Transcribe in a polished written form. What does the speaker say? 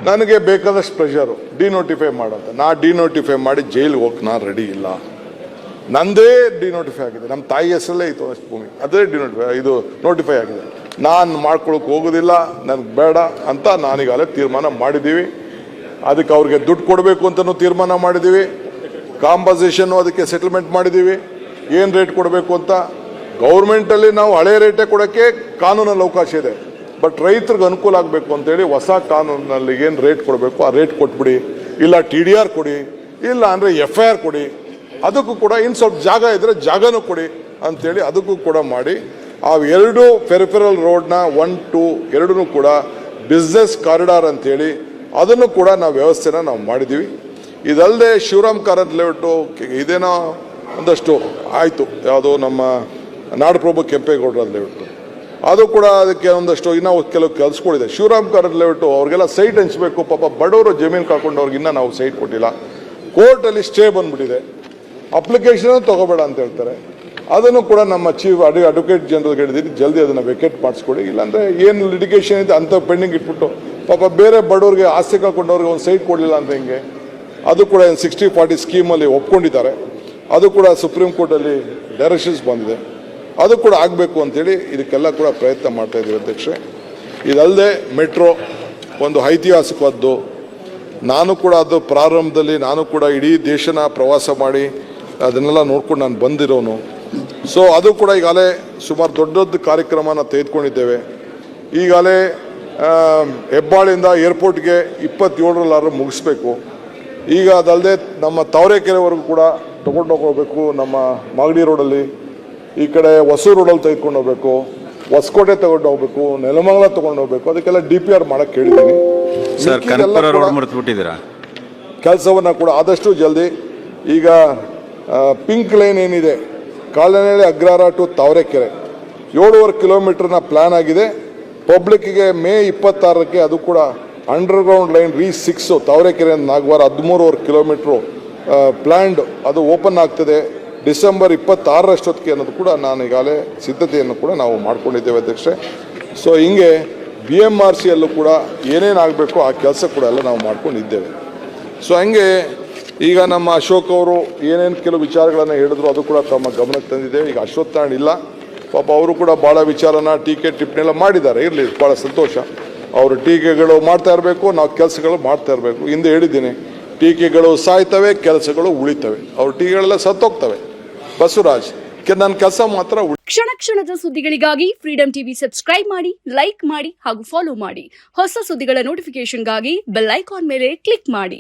ನನಗೆ ಬೇಕಾದಷ್ಟು pressure denotify ಮಾಡಂತ. ನಾ ಡಿನೋಟಿಫೈ ಮಾಡಿ ಜೈಲಿಗೆ ಹೋಗಿ ನಾನು ರೆಡಿ ಇಲ್ಲ. ನಂದೇ ಡಿನೋಟಿಫೈ ಆಗಿದೆ, ನಮ್ಮ ತಾಯಿ ಹೆಸರಲ್ಲೇ ಇತ್ತು ಅಷ್ಟು ಭೂಮಿ, ಅದೇ ನೋಟಿಫೈ ಆಗಿದೆ. ನಾನು ಮಾಡ್ಕೊಳಕ್ಕೆ ಹೋಗೋದಿಲ್ಲ, ನನಗೆ ಬೇಡ ಅಂತ ನಾನೀಗಾಗಲೇ ತೀರ್ಮಾನ ಮಾಡಿದ್ದೀವಿ. ಅದಕ್ಕೆ ಅವ್ರಿಗೆ ದುಡ್ಡು ಕೊಡಬೇಕು ಅಂತಲೂ ತೀರ್ಮಾನ ಮಾಡಿದ್ದೀವಿ. ಕಾಂಪನ್ಸೇಷನ್ನು ಅದಕ್ಕೆ ಸೆಟಲ್ಮೆಂಟ್ ಮಾಡಿದ್ದೀವಿ. ಏನು ರೇಟ್ ಕೊಡಬೇಕು ಅಂತ ಗೌರ್ಮೆಂಟಲ್ಲಿ ನಾವು ಹಳೆ ರೇಟೇ ಕೊಡೋಕ್ಕೆ ಕಾನೂನಲ್ಲಿ ಅವಕಾಶ ಇದೆ. ಬಟ್ ರೈತರಿಗೆ ಅನುಕೂಲ ಆಗಬೇಕು ಅಂತೇಳಿ ಹೊಸ ಕಾನೂನಲ್ಲಿ ಏನು ರೇಟ್ ಕೊಡಬೇಕು ಆ ರೇಟ್ ಕೊಟ್ಬಿಡಿ, ಇಲ್ಲ TDR ಕೊಡಿ, ಇಲ್ಲ ಅಂದರೆ FIR ಕೊಡಿ. ಅದಕ್ಕೂ ಕೂಡ ಇನ್ನು ಸ್ವಲ್ಪ ಜಾಗ ಇದ್ದರೆ ಜಾಗನೂ ಕೊಡಿ ಅಂಥೇಳಿ ಅದಕ್ಕೂ ಕೂಡ ಮಾಡಿ ಆ ಎರಡು ಪೆರಿಫೆರಲ್ ರೋಡ್ನ 1, 2 ಎರಡೂ ಕೂಡ ಬಿಸ್ನೆಸ್ ಕಾರಿಡಾರ್ ಅಂಥೇಳಿ ಅದನ್ನು ಕೂಡ ನಾವು ವ್ಯವಸ್ಥೆನ ನಾವು ಮಾಡಿದ್ದೀವಿ. ಇದಲ್ಲದೆ ಶಿವರಾಮ್ ಕಾರಂತ್ ಲೇಔಟು ಇದೇನೋ ಒಂದಷ್ಟು ಆಯಿತು, ಯಾವುದೋ ನಮ್ಮ ನಾಡಪ್ರಭು ಕೆಂಪೇಗೌಡರ ಲೇಔಟು, ಅದು ಕೂಡ ಅದಕ್ಕೆ ಒಂದಷ್ಟು ಇನ್ನೂ ಕೆಲವು ಕೆಲಸಗಳಿದೆ. ಶಿವರಾಮ್ ಕಾರಂತ್ ಲೇಔಟು ಅವ್ರಿಗೆಲ್ಲ ಸೈಟ್ ಹಂಚಬೇಕು, ಪಾಪ ಬಡವರು ಜಮೀನು ಕಳ್ಕೊಂಡವ್ರಿಗೆ ಇನ್ನೂ ನಾವು ಸೈಟ್ ಕೊಟ್ಟಿಲ್ಲ. ಕೋರ್ಟಲ್ಲಿ ಸ್ಟೇ ಬಂದ್ಬಿಟ್ಟಿದೆ, ಅಪ್ಲಿಕೇಶನ್ ತೊಗೋಬೇಡ ಅಂತ ಹೇಳ್ತಾರೆ. ಅದನ್ನು ಕೂಡ ನಮ್ಮ ಚೀಫ್ ಅಡ್ವೊಕೇಟ್ ಜನರಲ್ಗೆ ಹೇಳಿದ್ದೀನಿ, ಜಲ್ದಿ ಅದನ್ನು ವೆಕೇಟ್ ಮಾಡಿಸ್ಕೊಡಿ. ಇಲ್ಲಾಂದರೆ ಏನು ಲಿಟಿಗೇಷನ್ ಇದೆ ಅಂಥ ಪೆಂಡಿಂಗ್ ಇಟ್ಬಿಟ್ಟು ಪಾಪ ಬೇರೆ ಬಡವ್ರಿಗೆ ಆಸ್ತಿ ಕಳ್ಕೊಂಡವ್ರಿಗೆ ಒಂದು ಸೈಟ್ ಕೊಡಲಿಲ್ಲ ಅಂತ ಹೆಂಗೆ? ಅದು ಕೂಡ 60-40 ಸ್ಕೀಮಲ್ಲಿ ಒಪ್ಕೊಂಡಿದ್ದಾರೆ. ಅದು ಕೂಡ ಸುಪ್ರೀಂ ಕೋರ್ಟಲ್ಲಿ ಡೈರೆಕ್ಷನ್ಸ್ ಬಂದಿದೆ, ಅದು ಕೂಡ ಆಗಬೇಕು ಅಂತೇಳಿ ಇದಕ್ಕೆಲ್ಲ ಕೂಡ ಪ್ರಯತ್ನ ಮಾಡ್ತಾ ಇದ್ದೀವಿ ಅಧ್ಯಕ್ಷೆ. ಇದಲ್ಲದೆ ಮೆಟ್ರೋ ಒಂದು ಐತಿಹಾಸಿಕವಾದ್ದು. ನಾನು ಕೂಡ ಅದು ಪ್ರಾರಂಭದಲ್ಲಿ ನಾನು ಕೂಡ ಇಡೀ ದೇಶನ ಪ್ರವಾಸ ಮಾಡಿ ಅದನ್ನೆಲ್ಲ ನೋಡ್ಕೊಂಡು ನಾನು ಬಂದಿರೋನು. ಸೊ ಅದು ಕೂಡ ಈಗಾಗಲೇ ಸುಮಾರು ದೊಡ್ಡ ದೊಡ್ಡ ಕಾರ್ಯಕ್ರಮನ ತೆಗೆದುಕೊಂಡಿದ್ದೇವೆ. ಈಗಾಗಲೇ ಹೆಬ್ಬಾಳಿಂದ ಏರ್ಪೋರ್ಟ್ಗೆ 27 ಮುಗಿಸ್ಬೇಕು. ಈಗ ಅದಲ್ಲದೆ ನಮ್ಮ ತಾವರೆಕೆರೆವರೆಗೂ ಕೂಡ ತೊಗೊಂಡು ಹೋಗಬೇಕು. ನಮ್ಮ ಮಾಗಡಿ ರೋಡಲ್ಲಿ, ಈ ಕಡೆ ಹೊಸೂರು ರೋಡಲ್ಲಿ ತೆಗೆದುಕೊಂಡು ಹೋಗಬೇಕು, ಹೊಸಕೋಟೆ ತಗೊಂಡು ಹೋಗ್ಬೇಕು, ನೆಲಮಂಗಲ ತಗೊಂಡು ಹೋಗ್ಬೇಕು. ಅದಕ್ಕೆಲ್ಲ DPR ಮಾಡಕ್ಕೆ ಹೇಳಿದ್ದೀನಿ. ಕೆಲಸವನ್ನು ಕೂಡ ಆದಷ್ಟು ಜಲ್ದಿ ಈಗ ಪಿಂಕ್ ಲೈನ್ ಏನಿದೆ ಕಾಲನಹಳ್ಳಿ ಅಗ್ರಹಾರ ಟು ತಾವರೆಕೆರೆ 7.5 ಕಿಲೋಮೀಟರ್ನ ಪ್ಲಾನ್ ಆಗಿದೆ. ಪಬ್ಲಿಕ್ಕಿಗೆ ಮೇ 26ಕ್ಕೆ ಅದು ಕೂಡ underground line RE6 Tavarekere Nagavara 13.5 kilometre planned ಅದು ಓಪನ್ ಆಗ್ತದೆ ಡಿಸೆಂಬರ್ 26ರಷ್ಟೊತ್ತಿಗೆ ಅನ್ನೋದು ಕೂಡ ನಾನು ಈಗಾಗಲೇ ಸಿದ್ಧತೆಯನ್ನು ಕೂಡ ನಾವು ಮಾಡ್ಕೊಂಡಿದ್ದೇವೆ ಅಧ್ಯಕ್ಷೆ. ಸೊ ಹಿಂಗೆ BMRCಯಲ್ಲೂ ಕೂಡ ಏನೇನಾಗಬೇಕು ಆ ಕೆಲಸ ಕೂಡ ಎಲ್ಲ ನಾವು ಮಾಡ್ಕೊಂಡಿದ್ದೇವೆ. ಸೊ ಹಂಗೆ ಈಗ ನಮ್ಮ ಅಶೋಕ್ ಅವರು ಏನೇನು ಕೆಲವು ವಿಚಾರಗಳನ್ನು ಹೇಳಿದ್ರು ಅದು ಕೂಡ ತಮ್ಮ ಗಮನಕ್ಕೆ ತಂದಿದ್ದೇವೆ. ಈಗ ಅಶ್ವತ್ಥನಾರಾಯಣ ಇಲ್ಲ, ಪಾಪ ಅವರು ಕೂಡ ಭಾಳ ವಿಚಾರನ ಟೀಕೆ ಟಿಪ್ಪಣಿ ಮಾಡಿದ್ದಾರೆ. ಇರಲಿ, ಭಾಳ ಸಂತೋಷ. ಅವರು ಟೀಕೆಗಳು ಮಾಡ್ತಾ ಇರಬೇಕು, ನಾವು ಕೆಲಸಗಳು ಮಾಡ್ತಾ ಇರಬೇಕು. ಹಿಂದೆ ಹೇಳಿದ್ದೀನಿ, ಟೀಕೆಗಳು ಸಾಯ್ತವೆ, ಕೆಲಸಗಳು ಉಳಿತವೆ. ಅವ್ರ ಟೀಕೆಗಳೆಲ್ಲ ಸತ್ತೋಗ್ತವೆ. ಬಸವರಾಜ್, ನನ್ನ ಕೆಲಸ ಮಾತ್ರ ಕ್ಷಣ ಕ್ಷಣದ ಸುದ್ದಿಗಳಿಗಾಗಿ ಫ್ರೀಡಂ ಟಿವಿ ಸಬ್ಸ್ಕ್ರೈಬ್ ಮಾಡಿ, ಲೈಕ್ ಮಾಡಿ ಹಾಗೂ ಫಾಲೋ ಮಾಡಿ. ಹೊಸ ಸುದ್ದಿಗಳ ನೋಟಿಫಿಕೇಶನ್ಗಾಗಿ ಬೆಲ್ ಐಕಾನ್ ಮೇಲೆ ಕ್ಲಿಕ್ ಮಾಡಿ.